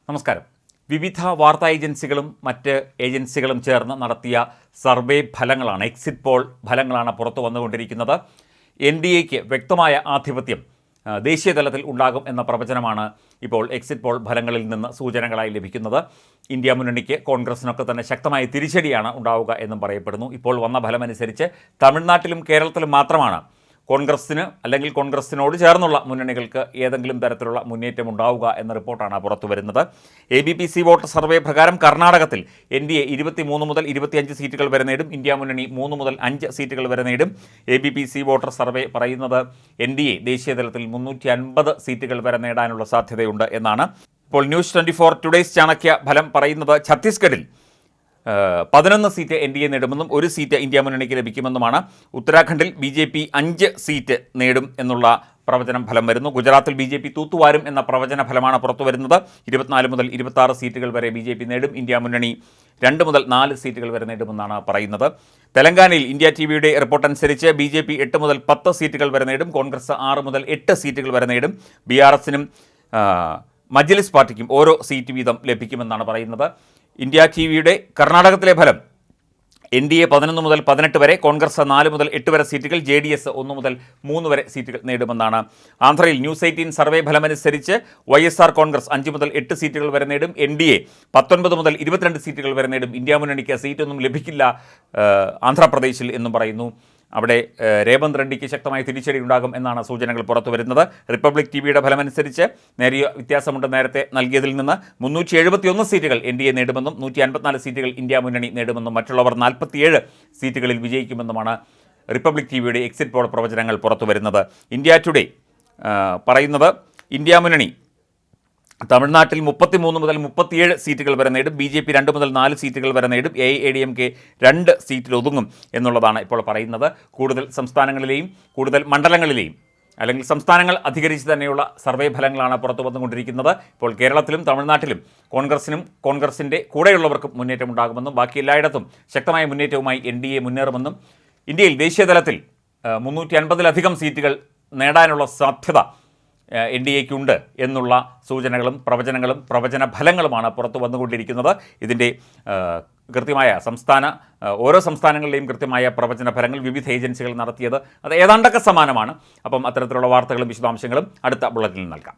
നമസ്കാരം. വിവിധ വാർത്താ ഏജൻസികളും മറ്റ് ഏജൻസികളും ചേർന്ന് നടത്തിയ സർവേ ഫലങ്ങളാണ്, എക്സിറ്റ് പോൾ ഫലങ്ങളാണ് പുറത്തു വന്നുകൊണ്ടിരിക്കുന്നത്. NDAക്ക് വ്യക്തമായ ആധിപത്യം ദേശീയ തലത്തിൽ ഉണ്ടാകും എന്ന പ്രവചനമാണ് ഇപ്പോൾ എക്സിറ്റ് പോൾ ഫലങ്ങളിൽ നിന്ന് സൂചനകളായി ലഭിക്കുന്നത്. ഇന്ത്യ മുന്നണിക്ക് കോൺഗ്രസിനൊക്കെ തന്നെ ശക്തമായ തിരിച്ചടിയാണ് ഉണ്ടാവുക എന്നും പറയപ്പെടുന്നു. ഇപ്പോൾ വന്ന ഫലമനുസരിച്ച് തമിഴ്നാട്ടിലും കേരളത്തിലും മാത്രമാണ് കോൺഗ്രസ്സിന് അല്ലെങ്കിൽ കോൺഗ്രസ്സിനോട് ചേർന്നുള്ള മുന്നണികൾക്ക് ഏതെങ്കിലും തരത്തിലുള്ള മുന്നേറ്റം ഉണ്ടാവുക എന്ന റിപ്പോർട്ടാണ് പുറത്തു വരുന്നത്. ABC വോട്ട് സർവേ പ്രകാരം കർണാടകത്തിൽ NDA 23 മുതൽ 25 സീറ്റുകൾ വരെ നേടും. ഇന്ത്യ മുന്നണി 3 മുതൽ 5 സീറ്റുകൾ വരെ നേടും. ABC വോട്ടർ സർവേ പറയുന്നത് NDA ദേശീയ തലത്തിൽ 350 സീറ്റുകൾ വരെ നേടാനുള്ള സാധ്യതയുണ്ട് എന്നാണ്. ഇപ്പോൾ ന്യൂസ് 24 ടുഡേയ്സ് ചാണക്യ ഫലം പറയുന്നത് ഛത്തീസ്ഗഡിൽ 11 സീറ്റ് NDA നേടുമെന്നും 1 സീറ്റ് ഇന്ത്യ മുന്നണിക്ക് ലഭിക്കുമെന്നുമാണ്. ഉത്തരാഖണ്ഡിൽ BJP 5 സീറ്റ് നേടും എന്നുള്ള പ്രവചനം ഫലം വരുന്നു. ഗുജറാത്തിൽ BJP തൂത്തുവാരും എന്ന പ്രവചന ഫലമാണ് പുറത്തു വരുന്നത്. 24 മുതൽ 26 സീറ്റുകൾ വരെ BJP നേടും. ഇന്ത്യ മുന്നണി 2 മുതൽ 4 സീറ്റുകൾ വരെ നേടുമെന്നാണ് പറയുന്നത്. തെലങ്കാനയിൽ ഇന്ത്യ TVയുടെ റിപ്പോർട്ട് അനുസരിച്ച് BJP 8 മുതൽ 10 സീറ്റുകൾ വരെ നേടും. കോൺഗ്രസ് 6 മുതൽ 8 സീറ്റുകൾ വരെ നേടും. BRSനും മജ്ലിസ് പാർട്ടിക്കും ഓരോ സീറ്റ് വീതം ലഭിക്കുമെന്നാണ് പറയുന്നത്. ഇന്ത്യ TVയുടെ കർണാടകത്തിലെ ഫലം NDA 11 മുതൽ 18 വരെ, കോൺഗ്രസ് 4 മുതൽ 8 വരെ സീറ്റുകൾ, JDS 1 മുതൽ 3 വരെ സീറ്റുകൾ നേടുമെന്നാണ്. ആന്ധ്രയിൽ ന്യൂസ് 18 സർവേ ഫലമനുസരിച്ച് YSR കോൺഗ്രസ് 5 മുതൽ 8 സീറ്റുകൾ വരെ നേടും. NDA 19 മുതൽ 22 സീറ്റുകൾ വരെ നേടും. ഇന്ത്യ മുന്നണിക്ക് സീറ്റൊന്നും ലഭിക്കില്ല ആന്ധ്രാപ്രദേശിൽ എന്നും പറയുന്നു. അവിടെ രേവന്ത് റെഡ്ഡിക്ക് ശക്തമായ തിരിച്ചടി ഉണ്ടാകും എന്നാണ് സൂചനകൾ പുറത്തു വരുന്നത്. റിപ്പബ്ലിക് TVയുടെ ഫലമനുസരിച്ച് നേരിയ വ്യത്യാസമുണ്ട് നേരത്തെ നൽകിയതിൽ നിന്ന്. 371 സീറ്റുകൾ NDA നേടുമെന്നും 154 സീറ്റുകൾ ഇന്ത്യ മുന്നണി നേടുമെന്നും മറ്റുള്ളവർ 47 സീറ്റുകളിൽ വിജയിക്കുമെന്നുമാണ് റിപ്പബ്ലിക് TVയുടെ എക്സിറ്റ് പോൾ പ്രവചനങ്ങൾ പുറത്തു വരുന്നത്. ഇന്ത്യ ടുഡേ പറയുന്നത് ഇന്ത്യ മുന്നണി തമിഴ്നാട്ടിൽ 33 മുതൽ 37 സീറ്റുകൾ വരെ നേടും. BJP 2 മുതൽ 4 സീറ്റുകൾ വരെ നേടും. AIADMK 2 സീറ്റിൽ ഒതുങ്ങും എന്നുള്ളതാണ് ഇപ്പോൾ പറയുന്നത്. കൂടുതൽ സംസ്ഥാനങ്ങളിലെയും കൂടുതൽ മണ്ഡലങ്ങളിലെയും അല്ലെങ്കിൽ സംസ്ഥാനങ്ങൾ അധികരിച്ച് തന്നെയുള്ള സർവേ ഫലങ്ങളാണ് പുറത്തു വന്നുകൊണ്ടിരിക്കുന്നത്. ഇപ്പോൾ കേരളത്തിലും തമിഴ്നാട്ടിലും കോൺഗ്രസിൻ്റെ കൂടെയുള്ളവർക്കും മുന്നേറ്റം ഉണ്ടാകുമെന്നും ബാക്കി എല്ലായിടത്തും ശക്തമായ മുന്നേറ്റവുമായി NDA മുന്നേറുമെന്നും ഇന്ത്യയിൽ ദേശീയതലത്തിൽ 350-ലധികം സീറ്റുകൾ നേടാനുള്ള സാധ്യത NDAക്കുണ്ട് എന്നുള്ള സൂചനകളും പ്രവചന ഫലങ്ങളുമാണ് പുറത്തു വന്നുകൊണ്ടിരിക്കുന്നത്. ഇതിൻ്റെ കൃത്യമായ ഓരോ സംസ്ഥാനങ്ങളിലെയും കൃത്യമായ പ്രവചന ഫലങ്ങൾ വിവിധ ഏജൻസികൾ നടത്തിയത് അത് ഏതാണ്ടൊക്കെ സമാനമാണ്. അപ്പം അത്തരത്തിലുള്ള വാർത്തകളും വിശദാംശങ്ങളും അടുത്ത ബുള്ളറ്റിനിൽ നൽകാം.